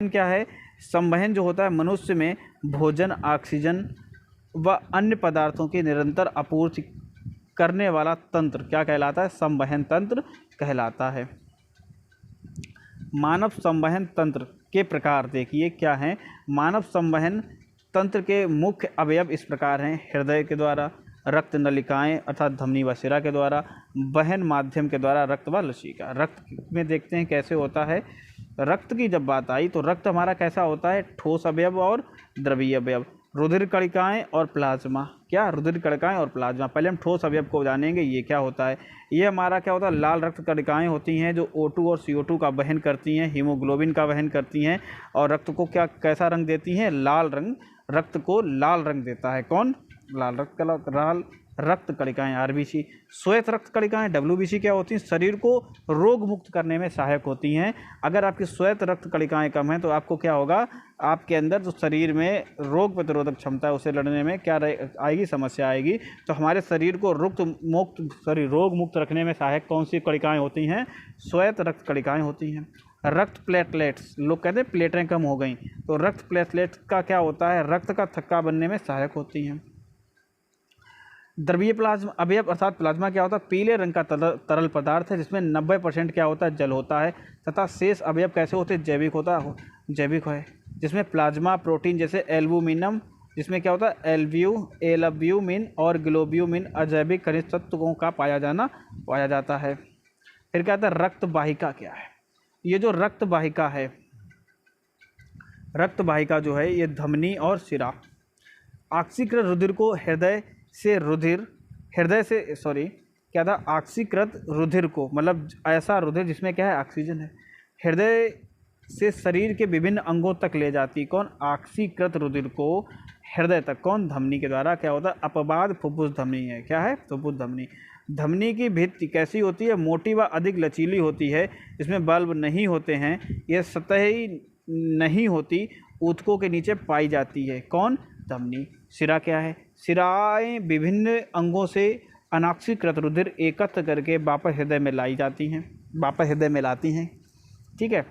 क्या है? संवहन जो होता है मनुष्य में भोजन, ऑक्सीजन व अन्य पदार्थों की निरंतर आपूर्ति करने वाला तंत्र क्या कहलाता है? संवहन तंत्र कहलाता है। मानव संवहन तंत्र के प्रकार देखिए क्या हैं। मानव संवहन तंत्र के मुख्य अवयव इस प्रकार हैं: हृदय के द्वारा, रक्त नलिकाएं अर्थात धमनी व शिरा के द्वारा, वहन माध्यम के द्वारा रक्त व लसिका। रक्त में देखते हैं कैसे होता है। रक्त की जब बात आई तो रक्त हमारा कैसा होता है? ठोस अवयव और द्रवीय अवयव। रुधिर कणिकाएं और प्लाज्मा। क्या? रुधिर कणिकाएं और प्लाज्मा। पहले हम ठोस अवयव को जानेंगे, ये क्या होता है। ये हमारा क्या होता है? लाल रक्त कणिकाएं होती हैं जो O2 और CO2 का वहन करती हैं, हीमोग्लोबिन का वहन करती हैं और रक्त को क्या कैसा रंग देती हैं? लाल रंग। रक्त को लाल रंग देता है कौन? लाल रक्त कणिकाएं RBC। श्वेत रक्त कणिकाएं WBC क्या होती हैं? शरीर को रोग मुक्त करने में सहायक होती हैं। अगर आपकी श्वेत रक्त कणिकाएं कम हैं तो आपको क्या होगा? आपके अंदर जो शरीर में रोग प्रतिरोधक क्षमता है उसे लड़ने में क्या आएगी? समस्या आएगी। तो हमारे शरीर को रोग मुक्त रखने में सहायक कौन सी कणिकाएं होती हैं? श्वेत रक्त कणिकाएं होती हैं। रक्त प्लेटलेट्स, लोग कहते हैं प्लेटें कम हो गई, तो रक्त प्लेटलेट्स का क्या होता है? रक्त का थक्का बनने में सहायक होती हैं। द्रवीय प्लाज्मा अवयव अर्थात प्लाज्मा क्या होता है? पीले रंग का तरल पदार्थ है जिसमें 90% क्या होता है? जल होता है। तथा शेष अवयव कैसे होते हैं? जैविक है, जिसमें प्लाज्मा प्रोटीन जैसे एल्बुमिनम, जिसमें क्या होता है? एल्ब्यूमिन और ग्लोब्यूमिन अजैविक खनिज तत्वों का पाया जाता है। फिर क्या आता है? रक्त वाहिका क्या है? ये जो रक्त वाहिका है, रक्त वाहिका जो है ये धमनी और शिरा। ऑक्सीकृत रुधिर को ऑक्सीकृत रुधिर को मतलब ऐसा रुधिर जिसमें क्या है? ऑक्सीजन है, हृदय से शरीर के विभिन्न अंगों तक ले जाती। कौन? ऑक्सीकृत रुधिर को हृदय तक। कौन? धमनी के द्वारा। क्या होता है? अपवाद फुफ्फुस धमनी है। क्या है? फुफ्फुस धमनी। धमनी की भित्ति कैसी होती है? मोटी व अधिक लचीली होती है, इसमें बल्ब नहीं होते हैं, यह सतही नहीं होती, ऊतकों के नीचे पाई जाती है। कौन? धमनी। शिरा क्या है? शिराएं विभिन्न अंगों से अनॉक्सीकृत रुधिर एकत्र करके वापस हृदय में लाती हैं। ठीक है,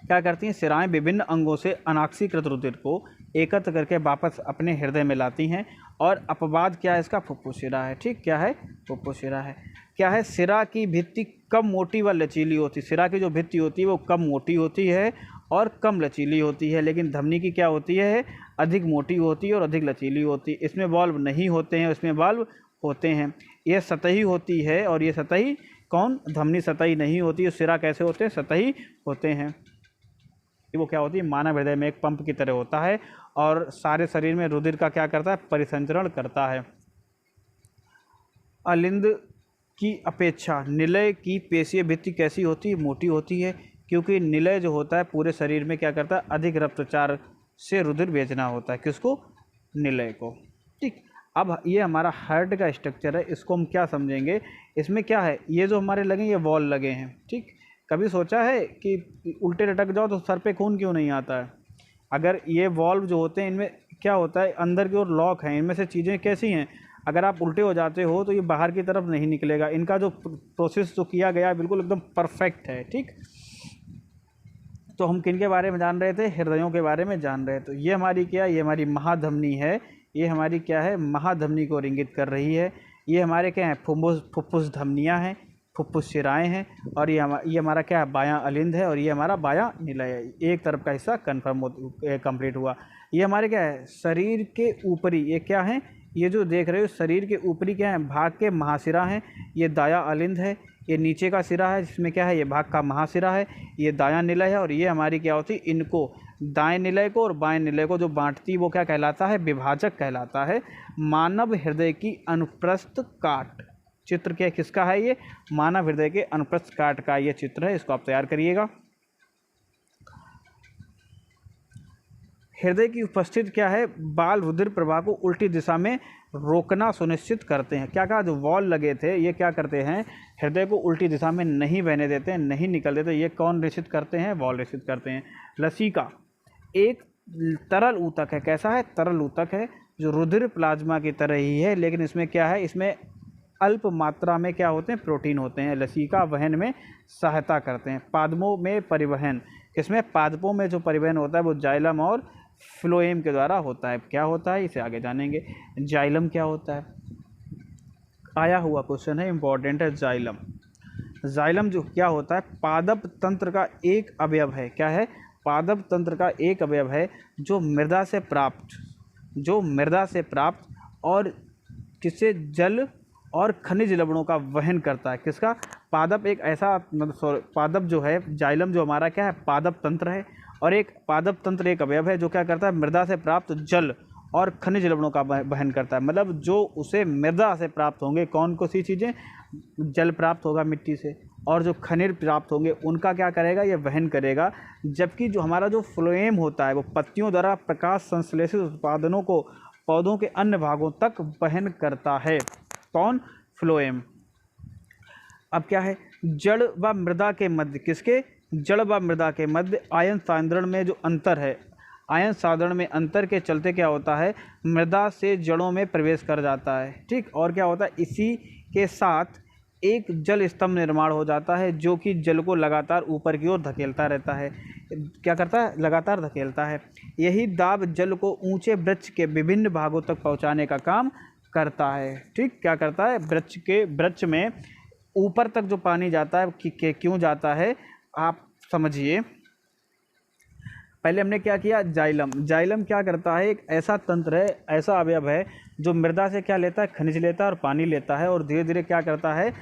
क्या करती हैं? शिराएं विभिन्न अंगों से अनॉक्सीकृत रुधिर को एकत्र करके वापस अपने हृदय में लाती हैं। और अपवाद क्या है इसका? फुफ्फुस शिरा है। ठीक, क्या है? फुफ्फुस शिरा है। क्या है? शिरा की भित्ति कम मोटी व लचीली होती है। शिरा की जो भित्ति होती है वो कम मोटी होती है और कम लचीली होती है, लेकिन धमनी की क्या होती है? अधिक मोटी होती है और अधिक लचीली होती है। इसमें वाल्व नहीं होते हैं, इसमें वाल्व होते हैं। यह सतही होती है और ये सतही कौन? धमनी सतही नहीं होती है। शिरा कैसे होते हैं? सतही होते हैं। वो क्या होती है? मानव हृदय में एक पंप की तरह होता है और सारे शरीर में रुधिर का क्या करता है? परिसंचरण करता है। अलिंद की अपेक्षा निलय की पेशीय भित्ति कैसी होती है? मोटी होती है, क्योंकि निलय जो होता है पूरे शरीर में क्या करता है? अधिक रक्तचार से रुधिर भेजना होता है। किसको? निलय को। ठीक, अब ये हमारा हार्ट का स्ट्रक्चर है, इसको हम क्या समझेंगे? इसमें क्या है? ये जो हमारे लगे, ये वॉल लगे हैं। ठीक, कभी सोचा है कि उल्टे लटक जाओ तो सर पे खून क्यों नहीं आता है? अगर ये वॉल्व जो होते हैं इनमें क्या होता है? अंदर की ओर लॉक है, इनमें से चीज़ें कैसी हैं? अगर आप उल्टे हो जाते हो तो ये बाहर की तरफ नहीं निकलेगा। इनका जो प्रोसेस जो किया गया है बिल्कुल एकदम परफेक्ट है। ठीक, तो हम किन के बारे में जान रहे थे? हृदयों के बारे में जान रहे थे। तो ये हमारी क्या? ये हमारी महाधमनी है। ये हमारी क्या है? महाधमनी को इंगित कर रही है। ये हमारे क्या है? फुफ्फुस धमनियाँ हैं, फुफ्फुस शिराएँ हैं और ये हमारा क्या है? बायां अलिंद है और ये हमारा बायां निलय है। एक तरफ का हिस्सा कंप्लीट हुआ। ये हमारे क्या है? शरीर के ऊपरी, ये क्या है? ये जो देख रहे हो शरीर के ऊपरी क्या है? भाग के महाशिरा हैं। ये दायां अलिंद है। ये नीचे का सिरा है जिसमें क्या है? ये भाग का महाशिरा है। ये दायां निलय है और ये हमारी क्या होती है? इनको दाएं निलय को और बाएं निलय को जो बांटती है वो क्या कहलाता है? विभाजक कहलाता है। मानव हृदय की अनुप्रस्थ काट चित्र क्या किसका है? ये मानव हृदय के अनुप्रस्थ काट का ये चित्र है, इसको आप तैयार करिएगा। हृदय की उपस्थिति क्या है? बाल रुधिर प्रवाह को उल्टी दिशा में रोकना सुनिश्चित करते हैं। क्या कहा? जो वॉल लगे थे ये क्या करते हैं? हृदय को उल्टी दिशा में नहीं बहने देते हैं, नहीं निकल देते। ये कौन निश्चित करते हैं? वॉल निश्चित करते हैं। लसिका एक तरल ऊतक है। कैसा है? तरल ऊतक है जो रुधिर प्लाज्मा की तरह ही है, लेकिन इसमें क्या है? इसमें अल्प मात्रा में क्या होते हैं? प्रोटीन होते हैं। लसिका वहन में सहायता करते हैं। पादमों में परिवहन किसमें, पादपों में जो परिवहन होता है वो जाइलम और फ्लोएम के द्वारा होता है। क्या होता है इसे आगे जानेंगे। जाइलम क्या होता है, आया हुआ क्वेश्चन है, इंपॉर्टेंट है। जाइलम, जाइलम जो क्या होता है, पादप तंत्र का एक अवयव है। क्या है, पादप तंत्र का एक अवयव है जो मृदा से प्राप्त और किससे, जल और खनिज लवणों का वहन करता है। किसका, पादप एक ऐसा, पादप जो है, जाइलम जो हमारा क्या है, पादप तंत्र है, और एक पादप तंत्र एक अवयव है जो क्या करता है, मृदा से प्राप्त जल और खनिज लवणों का वहन करता है। मतलब जो उसे मृदा से प्राप्त होंगे, कौन कौन सी चीज़ें, जल प्राप्त होगा मिट्टी से, और जो खनिज प्राप्त होंगे उनका क्या करेगा, ये वहन करेगा। जबकि जो हमारा जो फ्लोएम होता है वो पत्तियों द्वारा प्रकाश संश्लेषित उत्पादनों को पौधों के अन्य भागों तक वहन करता है। कौन, फ्लोएम। अब क्या है, जड़ व मृदा के मध्य, किसके, जड़ व मृदा के मध्य आयन सांद्रण में जो अंतर है, आयन सांद्रण में अंतर के चलते क्या होता है, मृदा से जड़ों में प्रवेश कर जाता है। ठीक, और क्या होता है, इसी के साथ एक जल स्तंभ निर्माण हो जाता है जो कि जल को लगातार ऊपर की ओर धकेलता रहता है। क्या करता है, लगातार धकेलता है। यही दाब जल को ऊंचे वृक्ष के विभिन्न भागों तक पहुंचाने का काम करता है। ठीक, क्या करता है, वृक्ष में ऊपर तक जो पानी जाता है कि क्यों जाता है, आप समझिए। पहले हमने क्या किया, जाइलम। जाइलम क्या करता है, एक ऐसा तंत्र है, ऐसा अवयव है जो मृदा से क्या लेता है, खनिज लेता है और पानी लेता है, और धीरे धीरे क्या करता है,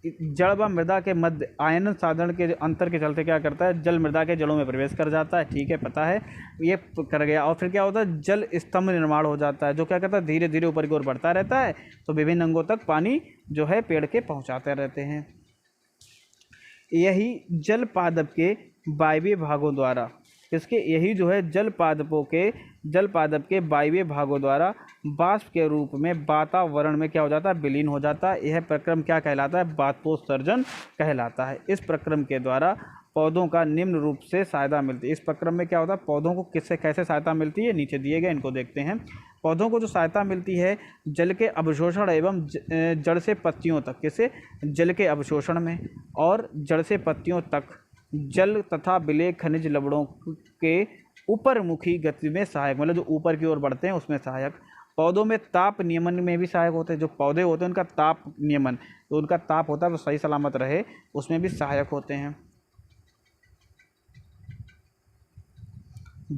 जड़ व मृदा के मध्य आयन साधन के अंतर के चलते क्या करता है, जल मृदा के जड़ों में प्रवेश कर जाता है। ठीक है, पता है, ये कर गया। और फिर क्या होता है, जल स्तंभ निर्माण हो जाता है जो क्या करता है, धीरे धीरे ऊपर की ओर बढ़ता रहता है, तो विभिन्न अंगों तक पानी जो है पेड़ के पहुँचाते रहते हैं। यही जल पादप के वायवीय भागों द्वारा, इसके यही जो है जल पादप के वायवीय भागों द्वारा वाष्प के रूप में वातावरण में क्या हो जाता है, विलीन हो जाता है। यह प्रक्रम क्या कहलाता है, वाष्पोत्सर्जन कहलाता है। इस प्रक्रम के द्वारा पौधों का निम्न रूप से सहायता मिलती है। इस प्रक्रम में क्या होता है, पौधों को किससे कैसे सहायता मिलती है, नीचे दिए गए, इनको देखते हैं। पौधों को जो सहायता मिलती है जल के अवशोषण एवं जड़ से पत्तियों तक, किसे, जल के अवशोषण में, और जड़ से पत्तियों तक जल तथा विलेय खनिज लवणों के ऊपरमुखी गति में सहायक, मतलब जो ऊपर की ओर बढ़ते हैं उसमें सहायक। पौधों में ताप नियमन में भी सहायक होते हैं। जो पौधे होते हैं उनका ताप नियमन, तो उनका ताप होता है वो सही सलामत रहे, उसमें भी सहायक होते हैं।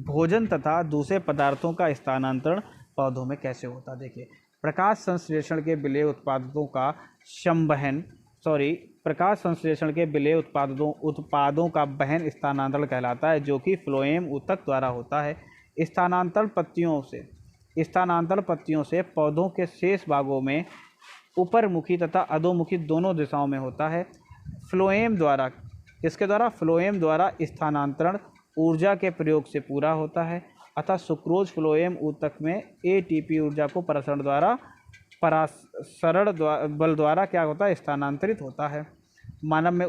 भोजन तथा दूसरे पदार्थों का स्थानांतरण पौधों में कैसे होता है, देखिए। प्रकाश संश्लेषण के विलेय उत्पादों का संवहन, प्रकाश संश्लेषण के विलेय उत्पादों का वहन स्थानांतरण कहलाता है, जो कि फ्लोएम ऊतक द्वारा होता है। स्थानांतरण पत्तियों से पौधों के शेष भागों में ऊपरमुखी तथा अधोमुखी दोनों दिशाओं में होता है। फ्लोएम द्वारा, इसके द्वारा फ्लोएम द्वारा स्थानांतरण ऊर्जा के प्रयोग से पूरा होता है, अतः सुक्रोज फ्लोएम ऊतक में एटीपी ऊर्जा को परासरण बल द्वारा क्या होता है, स्थानांतरित होता है। मानव में